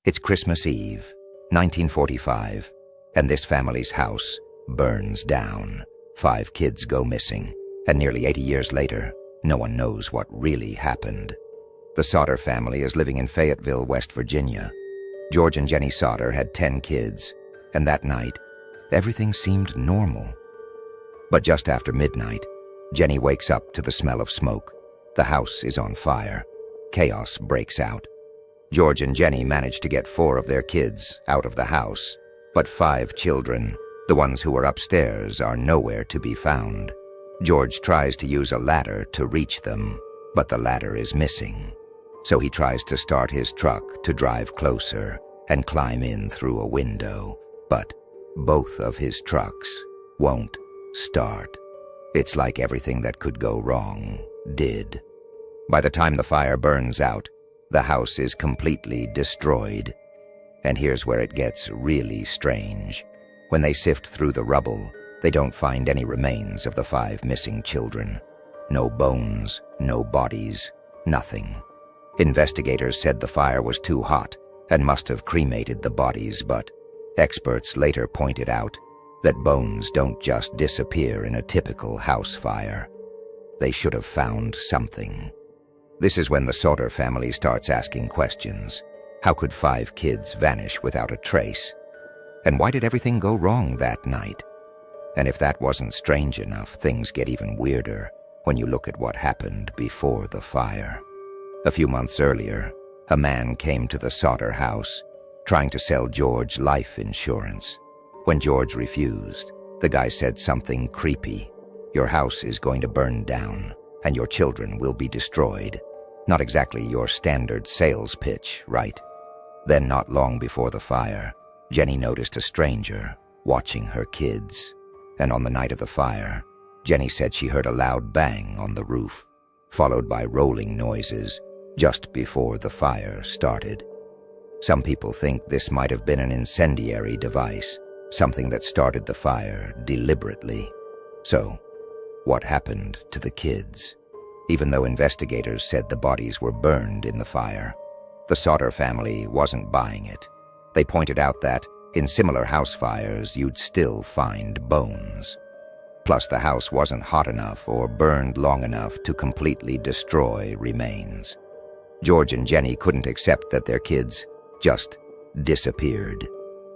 It's Christmas Eve, 1945, and this family's house burns down. 5 kids go missing, and nearly 80 years later, no one knows what really happened. The Sodder family is living in Fayetteville, West Virginia. George and Jenny Sodder had 10 kids, and that night, everything seemed normal. But just after midnight, Jenny wakes up to the smell of smoke. The house is on fire. Chaos breaks out. George and Jenny manage to get 4 of their kids out of the house, but 5 children, the ones who were upstairs, are nowhere to be found. George tries to use a ladder to reach them, but the ladder is missing. So he tries to start his truck to drive closer and climb in through a window, but both of his trucks won't start. It's like everything that could go wrong did. By the time the fire burns out, the house is completely destroyed. And here's where it gets really strange. When they sift through the rubble, they don't find any remains of the 5 missing children. No bones, no bodies, nothing. Investigators said the fire was too hot and must have cremated the bodies, but experts later pointed out that bones don't just disappear in a typical house fire. They should have found something. This is when the Sodder family starts asking questions. How could 5 kids vanish without a trace? And why did everything go wrong that night? And if that wasn't strange enough, things get even weirder when you look at what happened before the fire. A few months earlier, a man came to the Sodder house trying to sell George life insurance. When George refused, the guy said something creepy. Your house is going to burn down, and your children will be destroyed. Not exactly your standard sales pitch, right? Then, not long before the fire, Jenny noticed a stranger watching her kids. And on the night of the fire, Jenny said she heard a loud bang on the roof, followed by rolling noises just before the fire started. Some people think this might have been an incendiary device, something that started the fire deliberately. So, what happened to the kids? Even though investigators said the bodies were burned in the fire, the Sodder family wasn't buying it. They pointed out that, in similar house fires, you'd still find bones. Plus, the house wasn't hot enough or burned long enough to completely destroy remains. George and Jenny couldn't accept that their kids just disappeared.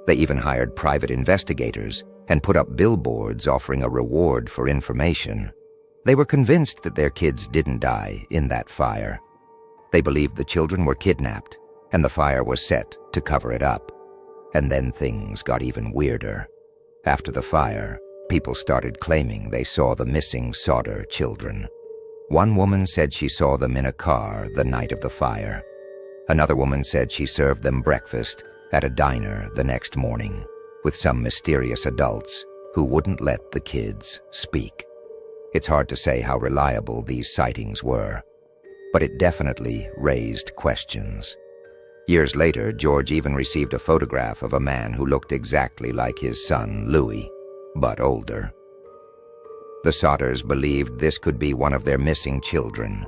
They even hired private investigators and put up billboards offering a reward for information. They were convinced that their kids didn't die in that fire. They believed the children were kidnapped, and the fire was set to cover it up. And then things got even weirder. After the fire, people started claiming they saw the missing Sodder children. One woman said she saw them in a car the night of the fire. Another woman said she served them breakfast at a diner the next morning with some mysterious adults who wouldn't let the kids speak. It's hard to say how reliable these sightings were, but it definitely raised questions. Years later, George even received a photograph of a man who looked exactly like his son, Louis, but older. The Sodders believed this could be one of their missing children,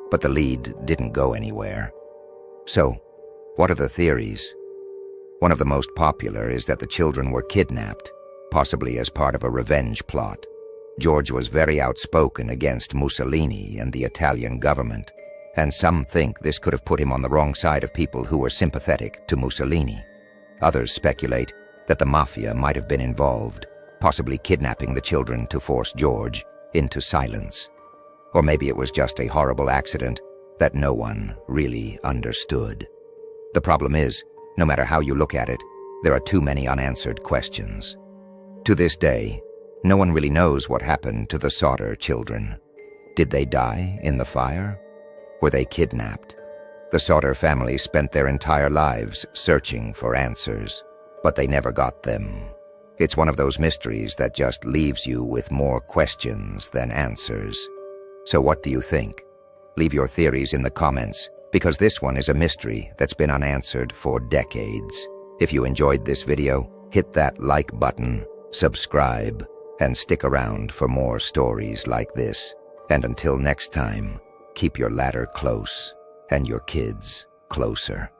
but the lead didn't go anywhere. So, what are the theories? One of the most popular is that the children were kidnapped, possibly as part of a revenge plot. George was very outspoken against Mussolini and the Italian government, and some think this could have put him on the wrong side of people who were sympathetic to Mussolini. Others speculate that the mafia might have been involved, possibly kidnapping the children to force George into silence. Or maybe it was just a horrible accident that no one really understood. The problem is, no matter how you look at it, there are too many unanswered questions. To this day, no one really knows what happened to the Sodder children. Did they die in the fire? Were they kidnapped? The Sodder family spent their entire lives searching for answers, but they never got them. It's one of those mysteries that just leaves you with more questions than answers. So what do you think? Leave your theories in the comments, because this one is a mystery that's been unanswered for decades. If you enjoyed this video, hit that like button, subscribe, and stick around for more stories like this. And until next time, keep your ladder close and your kids closer.